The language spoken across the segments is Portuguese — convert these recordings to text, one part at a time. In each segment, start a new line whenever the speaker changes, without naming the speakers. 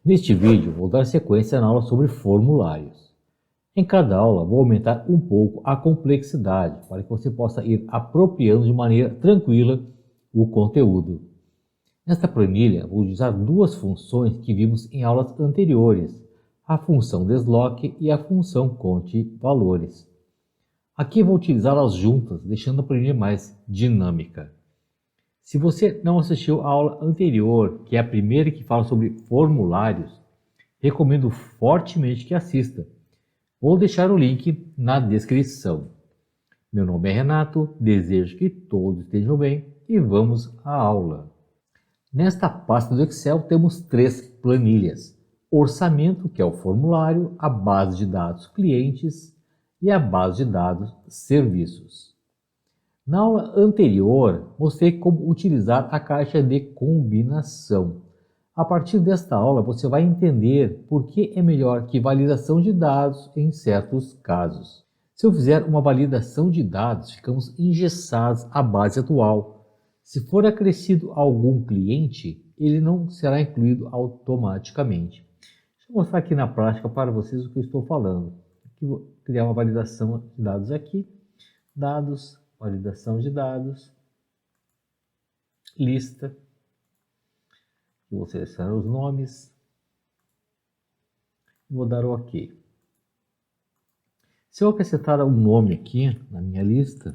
Neste vídeo, vou dar sequência na aula sobre formulários. Em cada aula, vou aumentar um pouco a complexidade para que você possa ir apropriando de maneira tranquila o conteúdo. Nesta planilha, vou usar duas funções que vimos em aulas anteriores, a função desloque e a função conte valores. Aqui vou utilizá-las juntas, deixando a planilha mais dinâmica. Se você não assistiu à aula anterior, que é a primeira que fala sobre formulários, recomendo fortemente que assista. Vou deixar o link na descrição. Meu nome é Renato, desejo que todos estejam bem e vamos à aula. Nesta pasta do Excel temos três planilhas: orçamento, que é o formulário, a base de dados clientes e a base de dados serviços. Na aula anterior, mostrei como utilizar a caixa de combinação. A partir desta aula, você vai entender por que é melhor que validação de dados em certos casos. Se eu fizer uma validação de dados, ficamos engessados à base atual. Se for acrescido algum cliente, ele não será incluído automaticamente. Deixa eu mostrar aqui na prática para vocês o que eu estou falando. Aqui vou criar uma validação de dados aqui. Dados, validação de dados, lista. Vou selecionar os nomes. Vou dar o OK. Se eu acrescentar um nome aqui na minha lista,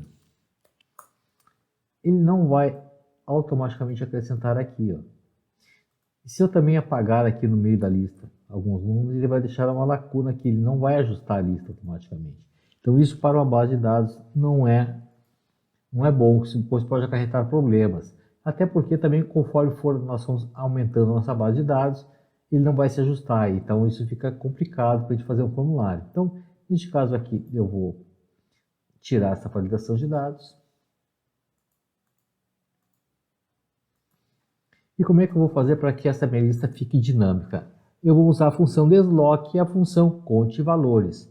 ele não vai automaticamente acrescentar aqui, ó. E se eu também apagar aqui no meio da lista alguns números, ele vai deixar uma lacuna aqui, ele não vai ajustar a lista automaticamente. Então isso para uma base de dados não é bom, depois pode acarretar problemas. Até porque também conforme nós formos aumentando a nossa base de dados, ele não vai se ajustar, então isso fica complicado para a gente fazer um formulário. Então, neste caso aqui, eu vou tirar essa validação de dados. E como é que eu vou fazer para que essa minha lista fique dinâmica? Eu vou usar a função desloque e a função conte valores.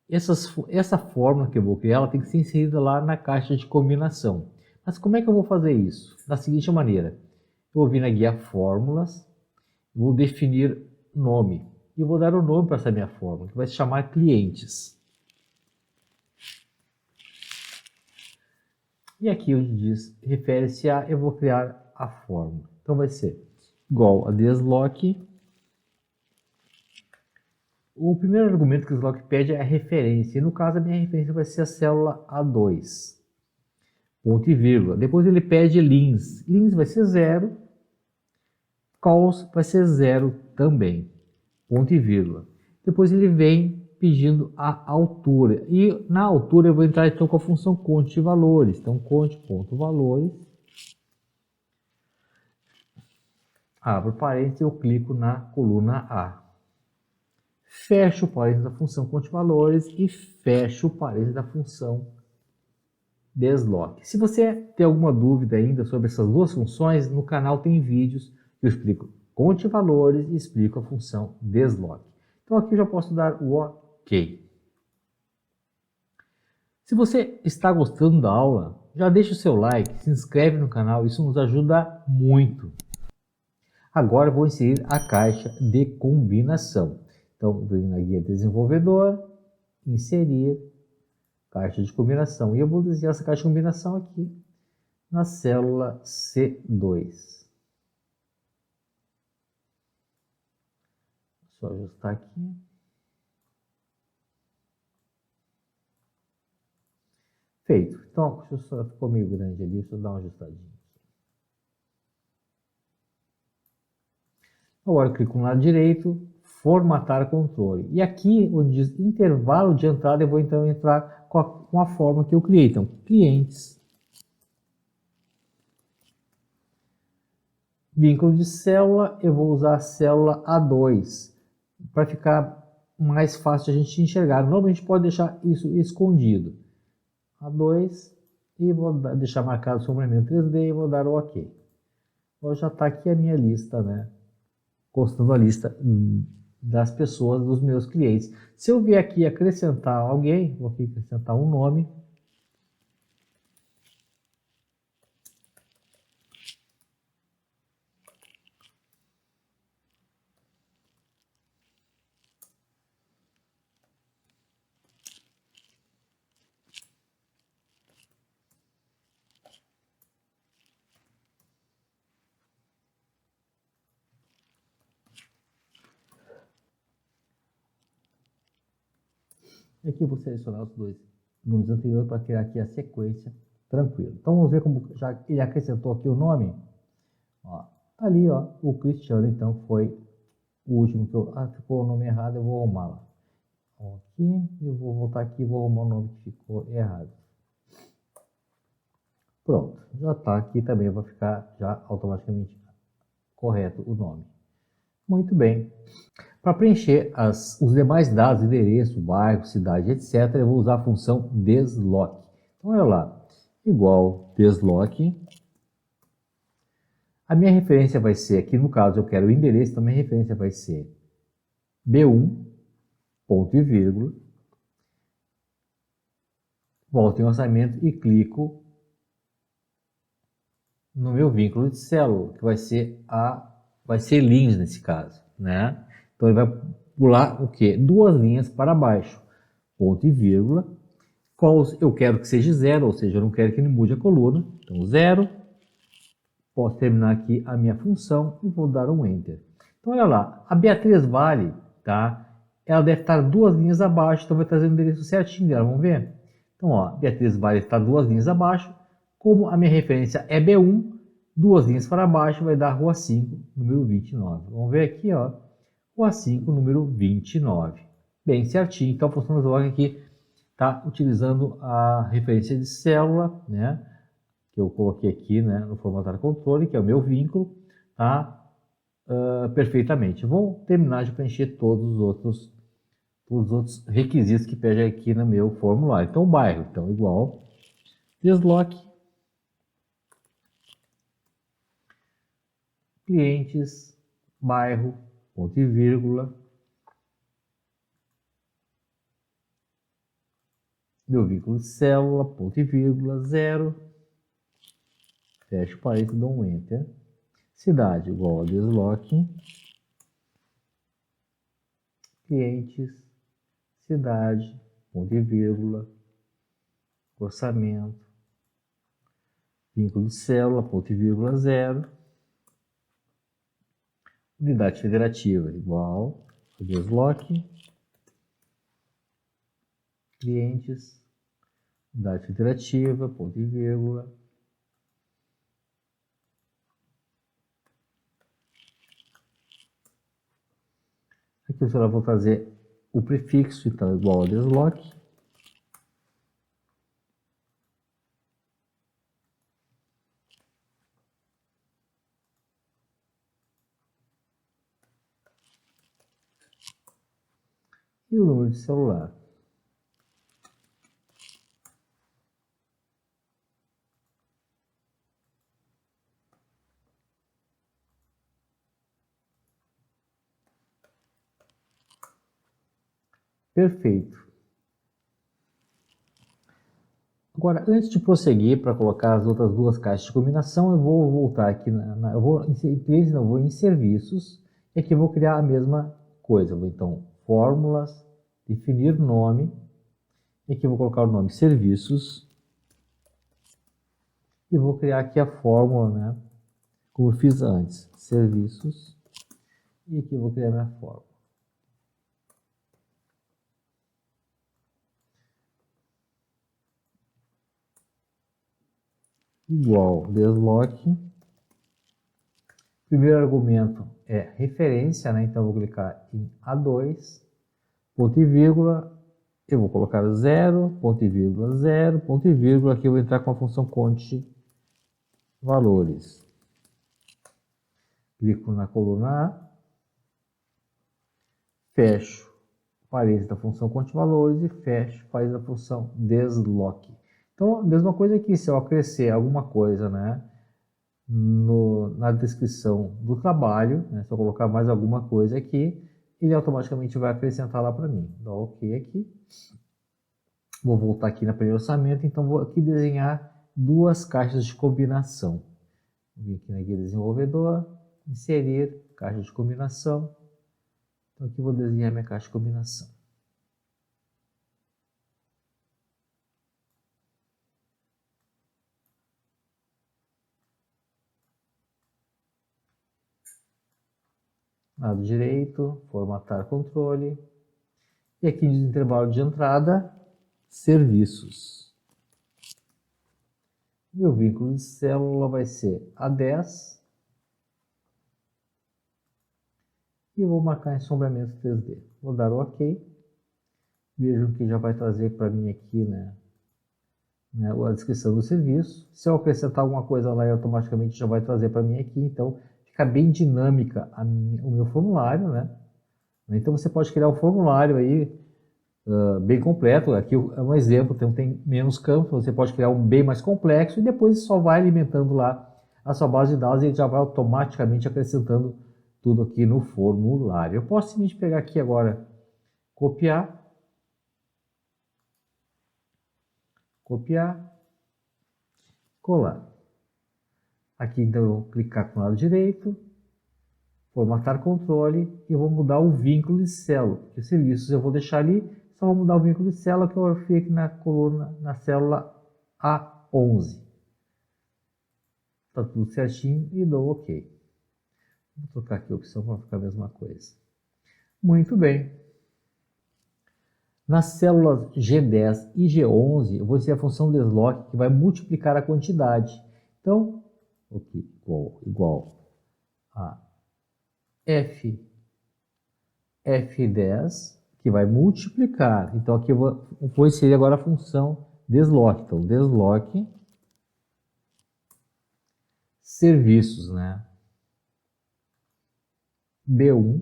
Essa fórmula que eu vou criar, ela tem que ser inserida lá na caixa de combinação. Mas como é que eu vou fazer isso? Da seguinte maneira: eu vou vir na guia fórmulas, vou definir nome e vou dar o nome para essa minha fórmula, que vai se chamar clientes. E aqui onde diz refere-se a, eu vou criar a fórmula. Então vai ser igual a desloque. O primeiro argumento que o desloque pede é a referência. E no caso, a minha referência vai ser a célula A2. Ponto e vírgula. Depois ele pede lins. Lins vai ser 0. Calls vai ser 0 também. Ponto e vírgula. Depois ele vem pedindo a altura. E na altura eu vou entrar então com a função conte valores. Então, conte.valores. Abro parênteses e eu clico na coluna A. Fecho o parênteses da função conte valores e fecho o parênteses da função desloque. Se você tem alguma dúvida ainda sobre essas duas funções, no canal tem vídeos que eu explico conte valores e explico a função desloque. Então aqui eu já posso dar o OK. Se você está gostando da aula, já deixa o seu like, se inscreve no canal, isso nos ajuda muito. Agora eu vou inserir a caixa de combinação. Então, venho na guia desenvolvedor, inserir caixa de combinação. E eu vou desenhar essa caixa de combinação aqui na célula C2. Só ajustar aqui. Feito. Então, ficou meio grande ali, deixa eu dar uma ajustadinha. Agora eu clico no lado direito, formatar controle. E aqui, onde diz intervalo de entrada, eu vou então entrar com a fórmula que eu criei. Então, clientes, vínculo de célula, eu vou usar a célula A2, para ficar mais fácil a gente enxergar. Normalmente a gente pode deixar isso escondido. A2, e vou deixar marcado o sombreamento 3D e vou dar o OK. Agora já está aqui a minha lista, né? Constando a lista das pessoas, dos meus clientes. Se eu vier aqui acrescentar alguém, vou aqui acrescentar um nome. E aqui eu vou selecionar os dois números anteriores para criar aqui a sequência tranquilo. Então vamos ver como já ele acrescentou aqui o nome. Ó, tá ali, ó, o Cristiano, então foi o último que eu... ficou o nome errado, eu vou arrumar lá. Aqui, eu vou voltar aqui e vou arrumar o nome que ficou errado. Pronto, já está aqui também, vai ficar já automaticamente correto o nome. Muito bem. Para preencher os demais dados, endereço, bairro, cidade, etc., eu vou usar a função desloc. Então, olha lá, igual desloc. A minha referência vai ser, aqui no caso eu quero o endereço, então minha referência vai ser B1, ponto e vírgula. Volto em orçamento e clico no meu vínculo de célula, que vai ser linhas nesse caso, né? Então ele vai pular o quê? Duas linhas para baixo, ponto e vírgula. Qual eu quero que seja zero, ou seja, eu não quero que ele mude a coluna. Então zero. Posso terminar aqui a minha função e vou dar um Enter. Então olha lá, a Beatriz Vale, tá? Ela deve estar duas linhas abaixo, então vai trazer o endereço certinho dela, vamos ver? Então ó, Beatriz Vale está duas linhas abaixo, como a minha referência é B1, duas linhas para baixo vai dar Rua 5, número 29. Vamos ver aqui, ó, Rua 5, número 29. Bem certinho, então a função desloca aqui está utilizando a referência de célula, né? Que eu coloquei aqui, né, no formatar controle, que é o meu vínculo, tá? Perfeitamente. Vou terminar de preencher todos os outros requisitos que pede aqui no meu formulário. Então, o bairro, então, igual desloc clientes, bairro, ponto e vírgula, meu vínculo de célula, ponto e vírgula, zero, fecho parênteses, dou um Enter. Cidade igual a desloc clientes, cidade, ponto e vírgula, orçamento, vínculo de célula, ponto e vírgula, zero, unidade federativa igual a desloc, clientes, unidade federativa, ponto e vírgula, aqui eu vou fazer o prefixo, então igual a desloc, e o número de celular. Perfeito. Agora, antes de prosseguir para colocar as outras duas caixas de combinação, eu vou voltar aqui, eu vou em serviços, e aqui eu vou criar a mesma coisa. Vou então, fórmulas, definir nome, e aqui eu vou colocar o nome serviços, e vou criar aqui a fórmula, né, como eu fiz antes, serviços, e aqui eu vou criar minha fórmula. Igual desloc. Primeiro argumento é referência, né? Então eu vou clicar em A2, ponto e vírgula, eu vou colocar 0, ponto e vírgula, 0, ponto e vírgula, aqui eu vou entrar com a função conte valores. Clico na coluna A, fecho parênteses da função conte valores e fecho parênteses da função desloc. Então, a mesma coisa aqui, se eu acrescer alguma coisa, né, na descrição do trabalho, né, se eu colocar mais alguma coisa aqui, ele automaticamente vai acrescentar lá para mim. Dá OK aqui. Vou voltar aqui na primeiro orçamento, então vou aqui desenhar duas caixas de combinação. Vou vir aqui na guia desenvolvedor, inserir, caixa de combinação. Então aqui vou desenhar minha caixa de combinação. Lado direito, formatar controle. E aqui no intervalo de entrada, serviços. Meu vínculo de célula vai ser A10. E vou marcar em sombreamento 3D. Vou dar o OK. Vejam que já vai trazer para mim aqui, né, a descrição do serviço. Se eu acrescentar alguma coisa lá, automaticamente já vai trazer para mim aqui. Então, fica bem dinâmica o meu formulário, né? Então, você pode criar um formulário aí bem completo. Aqui é um exemplo, então tem menos campos. Você pode criar um bem mais complexo e depois só vai alimentando lá a sua base de dados e ele já vai automaticamente acrescentando tudo aqui no formulário. Eu posso simplesmente pegar aqui agora, copiar, colar. Aqui então eu vou clicar com o lado direito, formatar controle e vou mudar o vínculo de célula. Os serviços eu vou deixar ali, só vou mudar o vínculo de célula que eu fiz aqui na coluna, na célula A11. Está tudo certinho e dou OK. Vou trocar aqui a opção para ficar a mesma coisa. Muito bem. Nas células G10 e G11, eu vou dizer a função desloc que vai multiplicar a quantidade. Então, OK, igual a F10, que vai multiplicar. Então, aqui eu vou inserir agora a função desloc. Então, desloc serviços, né? B1,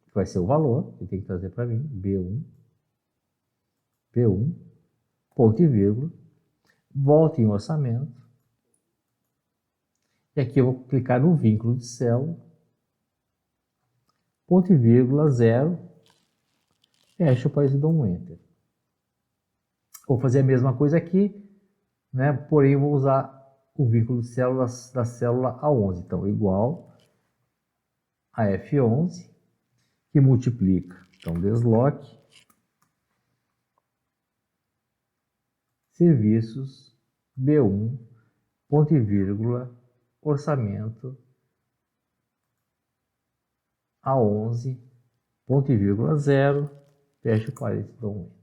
que vai ser o valor, que tem que trazer para mim, B1, ponto e vírgula, volta em orçamento, e aqui eu vou clicar no vínculo de célula, ponto e vírgula, 0, fecho para isso e dou um Enter. Vou fazer a mesma coisa aqui, né? Porém vou usar o vínculo de célula da célula A11, então igual a F11, que multiplica, então desloc, serviços, B1, ponto e vírgula, orçamento, A11, ponto e vírgula, 0, fecho parênteses, dou um Enter.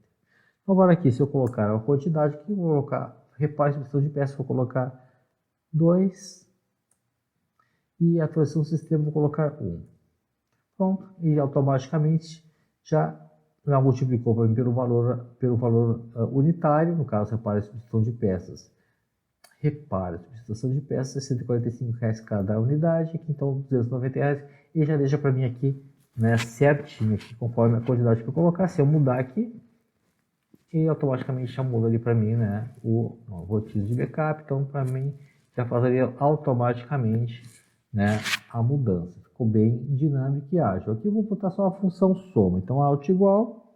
Agora aqui, se eu colocar a quantidade, aqui eu vou colocar, repare a distribuição de peças, vou colocar 2, e a atualização do sistema vou colocar 1. Pronto, e automaticamente já multiplicou para mim pelo valor unitário, no caso, repare a substituição de peças. Repare, a substituição de peças é R$ 145 cada unidade, aqui então R$ 290, e já deixa para mim aqui, né, certinho, aqui, conforme a quantidade que eu colocar. Se eu mudar aqui, e automaticamente já muda ali para mim, né, o roteiro de backup, então para mim já faria automaticamente, né, a mudança. Ficou bem dinâmico e ágil. Aqui eu vou botar só a função soma, então alt igual,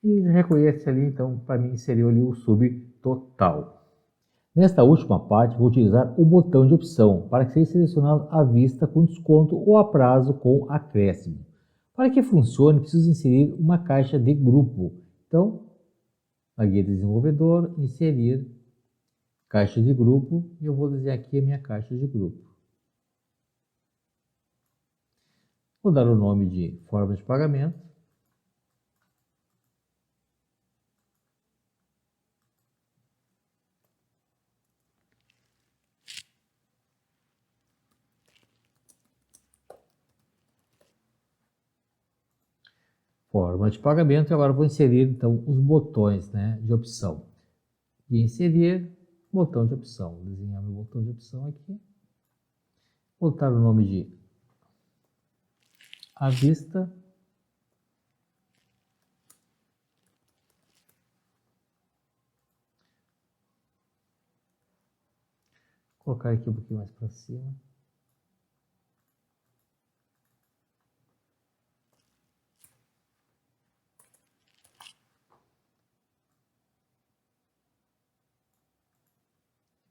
e reconhece ali, então para mim inseriu ali o subtotal. Nesta última parte, vou utilizar o botão de opção para que seja selecionado à vista com desconto ou a prazo com acréscimo. Para que funcione, preciso inserir uma caixa de grupo. Então, na guia desenvolvedor, inserir caixa de grupo, e eu vou desenhar aqui a minha caixa de grupo. Vou dar o nome de forma de pagamento. Forma de pagamento, e agora vou inserir então os botões, né, de opção. E inserir botão de opção. Vou desenhar meu botão de opção aqui. Vou botar o nome de à vista. Vou colocar aqui um pouquinho mais para cima.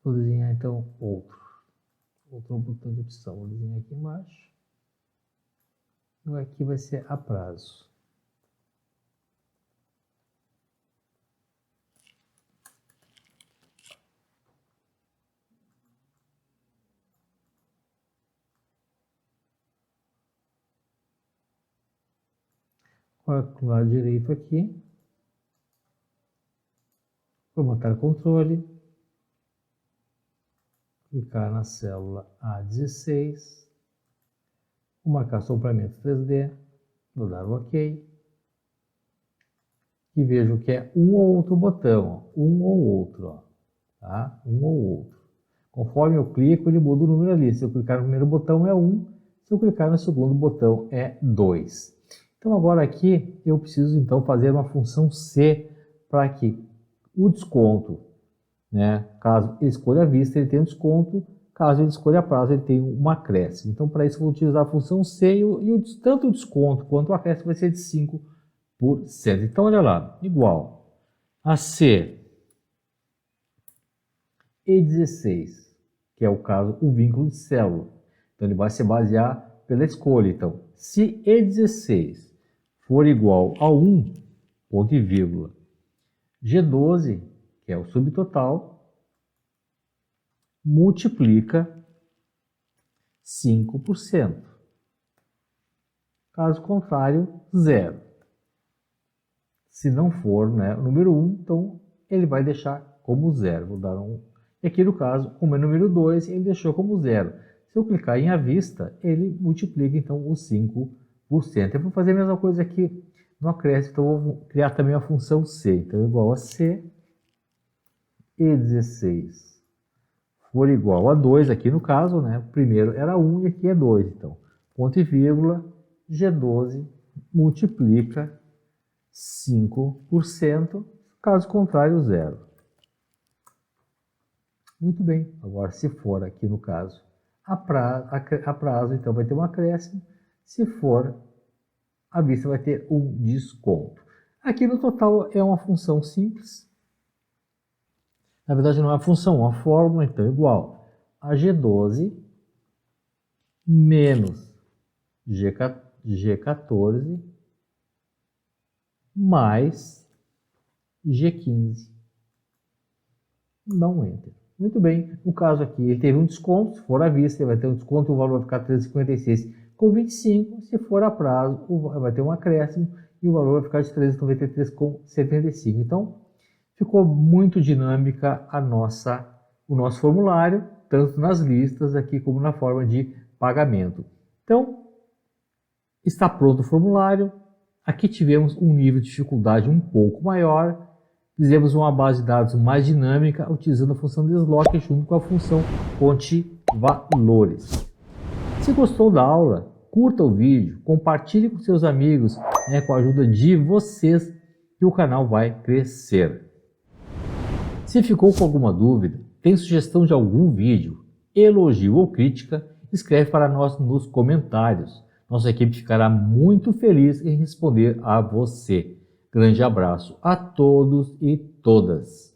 Vou desenhar então outro botão de opção. Vou desenhar aqui embaixo. E aqui vai ser a prazo. com o lado direito aqui, formatar controle, clicar na célula A16, vou marcar sopramento 3D, vou dar o OK, e vejo que é um ou outro botão, ó, um ou outro, ó, tá? Um ou outro. Conforme eu clico, ele muda o número ali. Se eu clicar no primeiro botão é 1, se eu clicar no segundo botão é 2. Então agora aqui eu preciso então fazer uma função C para que o desconto, né, caso ele escolha a vista, ele tenha um desconto, caso ele escolha a prazo, ele tenha um acréscimo. Então para isso eu vou utilizar a função C e tanto o desconto quanto o acréscimo vai ser de 5%. Então olha lá, igual a C E16, que é o caso, o vínculo de célula. Então ele vai se basear pela escolha. Então, se E16 for igual a 1, ponto e vírgula, G12, que é o subtotal, multiplica 5%. Caso contrário, 0. Se não for, né, o número 1, então ele vai deixar como 0. Vou dar um. E aqui no caso, como é número 2, ele deixou como 0. Se eu clicar em à vista, ele multiplica então os 5%. Eu vou fazer a mesma coisa aqui no acréscimo, então eu vou criar também a função C. Então igual a C, E16 for igual a 2, aqui no caso, né? O primeiro era 1 e aqui é 2. Então, ponto e vírgula, G12 multiplica 5%, caso contrário, 0. Muito bem, agora se for aqui no caso a prazo, então vai ter um acréscimo, se for à vista vai ter um desconto. Aqui no total é uma função simples, na verdade não é uma função, é uma fórmula, então igual a G12 menos G14 mais G15. Dá um Enter. Muito bem, no caso aqui ele teve um desconto, se for à vista ele vai ter um desconto, o valor vai ficar 356,25, se for a prazo vai ter um acréscimo e o valor vai ficar de 393,75. Então ficou muito dinâmica o nosso formulário, tanto nas listas aqui como na forma de pagamento. Então está pronto o formulário. Aqui tivemos um nível de dificuldade um pouco maior. Fizemos uma base de dados mais dinâmica utilizando a função desloque junto com a função fonte valores. Se gostou da aula, curta o vídeo, compartilhe com seus amigos, com a ajuda de vocês, que o canal vai crescer. Se ficou com alguma dúvida, tem sugestão de algum vídeo, elogio ou crítica, escreve para nós nos comentários. Nossa equipe ficará muito feliz em responder a você. Grande abraço a todos e todas.